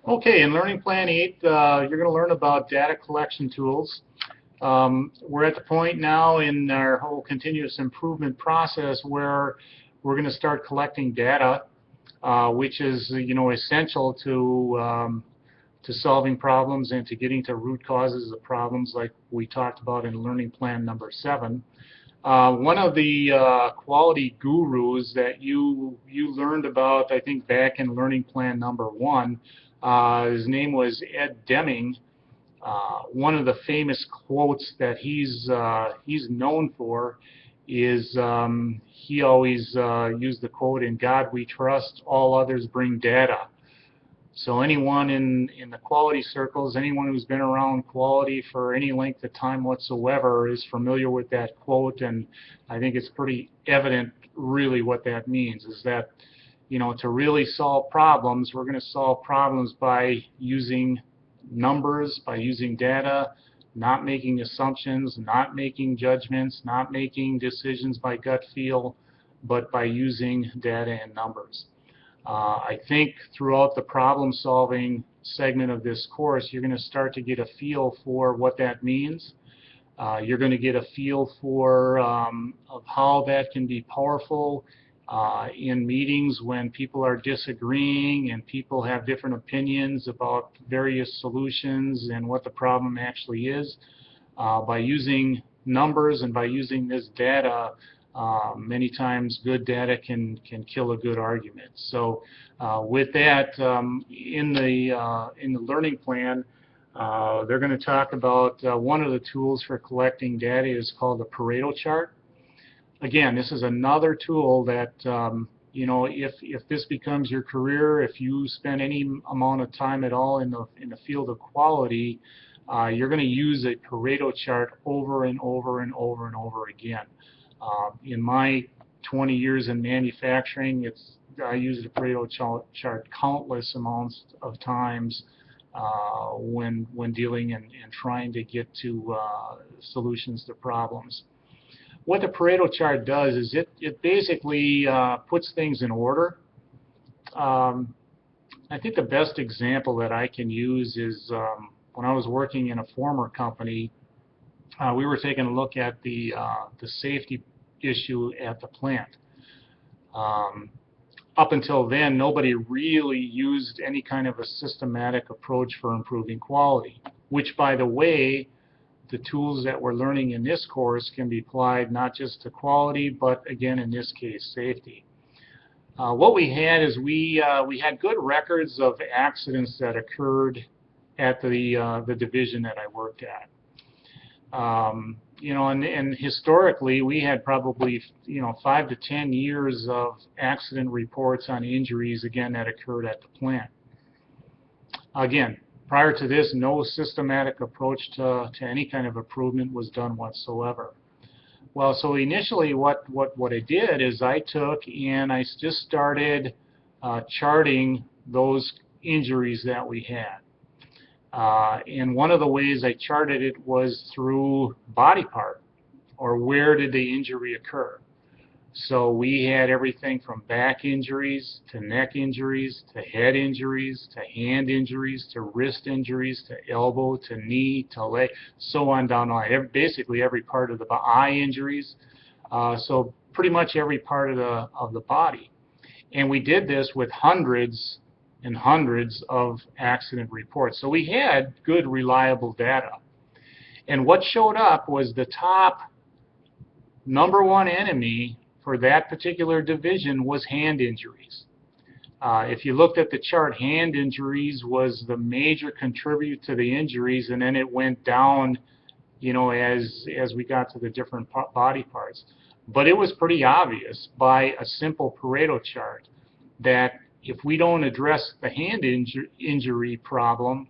Okay, in Learning Plan 8, you're going to learn about data collection tools. We're at the point now in our whole continuous improvement process where we're going to start collecting data, which is, essential to solving problems and to getting to root causes of problems like we talked about in Learning Plan number 7. One of the quality gurus that you learned about, I think, back in Learning Plan number 1, his name was Ed Deming. One of the famous quotes that he's known for is he always used the quote, "In God we trust, all others bring data." So anyone in the quality circles, anyone who's been around quality for any length of time whatsoever is familiar with that quote, and I think it's pretty evident really what that means, is that to really solve problems, we're going to solve problems by using numbers, by using data, not making assumptions, not making judgments, not making decisions by gut feel, but by using data and numbers. I think throughout the problem-solving segment of this course, you're going to start to get a feel for what that means. You're going to get a feel for of how that can be powerful in meetings when people are disagreeing and people have different opinions about various solutions and what the problem actually is. By using numbers and by using this data, many times good data can kill a good argument. So with that, in the learning plan, they're going to talk about one of the tools for collecting data is called the Pareto chart. Again, this is another tool that if this becomes your career, if you spend any amount of time at all in the field of quality, you're going to use a Pareto chart over and over and over and over again. In my 20 years in manufacturing, I used the Pareto chart countless amounts of times when dealing and trying to get to solutions to problems. What the Pareto chart does is it basically puts things in order. I think the best example that I can use is when I was working in a former company. We were taking a look at the safety issue at the plant. Up until then, nobody really used any kind of a systematic approach for improving quality, which, by the way, the tools that we're learning in this course can be applied not just to quality, but again, in this case, safety. What we had is we had good records of accidents that occurred at the division that I worked at. And historically, we had probably 5 to 10 years of accident reports on injuries again that occurred at the plant. Again, prior to this, no systematic approach to any kind of improvement was done whatsoever. Well, so initially what I did is I took and I just started charting those injuries that we had. And one of the ways I charted it was through body part, or where did the injury occur. So we had everything from back injuries to neck injuries to head injuries to hand injuries to wrist injuries to elbow to knee to leg, so on down the line. Basically every part of the eye injuries. So pretty much every part of the body. And we did this with hundreds and hundreds of accident reports. So we had good, reliable data. And what showed up was the top #1 enemy for that particular division was hand injuries. If you looked at the chart, hand injuries was the major contributor to the injuries, and then it went down, as we got to the different body parts. But it was pretty obvious by a simple Pareto chart that if we don't address the hand injury problem,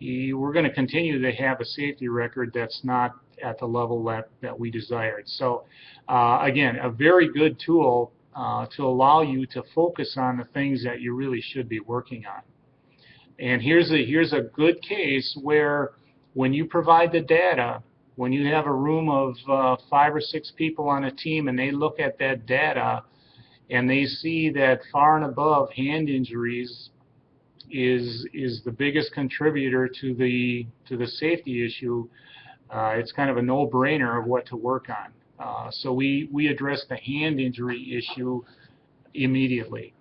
we're going to continue to have a safety record that's not at the level that we desired. So again, a very good tool to allow you to focus on the things that you really should be working on. And here's a good case where when you provide the data, when you have a room of 5 or 6 people on a team and they look at that data and they see that far and above hand injuries is the biggest contributor to the safety issue. It's kind of a no-brainer of what to work on. So we addressed the hand injury issue immediately.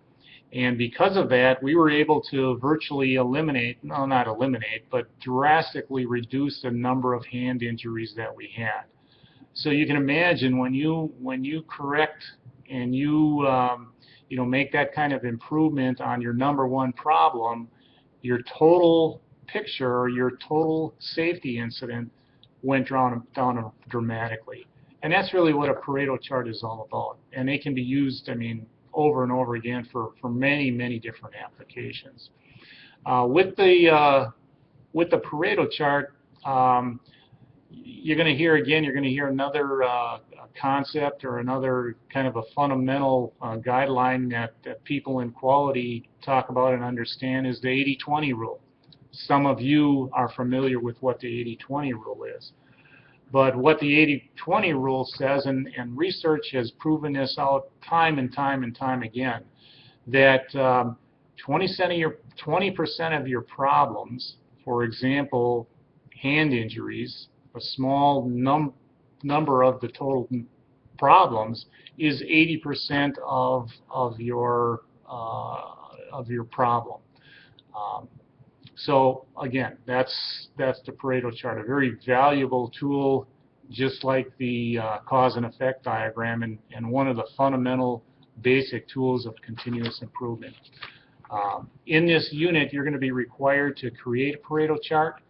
And because of that, we were able to virtually eliminate, well, not eliminate, but drastically reduce the number of hand injuries that we had. So you can imagine when you correct and you make that kind of improvement on your number one problem, your total picture or your total safety incident went down dramatically. And that's really what a Pareto chart is all about. And they can be used, I mean, over and over again for many, many different applications. With the Pareto chart, you're going to hear another concept or another kind of a fundamental guideline that people in quality talk about and understand is the 80-20 rule. Some of you are familiar with what the 80-20 rule is. But what the 80-20 rule says, and research has proven this out time and time and time again, that 20% of your problems, for example, hand injuries, a small number of the total problems, is 80% of your problem. So again, that's the Pareto chart, a very valuable tool, just like the cause and effect diagram, and one of the fundamental basic tools of continuous improvement. In this unit, you're going to be required to create a Pareto chart.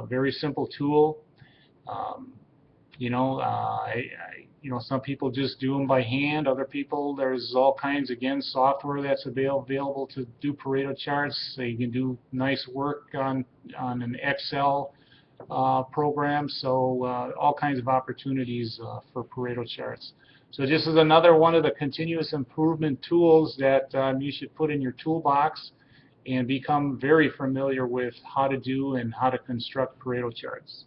Very simple tool. Some people just do them by hand. Other people, there's all kinds, again, software that's available to do Pareto charts. So you can do nice work on an Excel program. So all kinds of opportunities for Pareto charts. So this is another one of the continuous improvement tools that you should put in your toolbox and become very familiar with how to do and how to construct Pareto charts.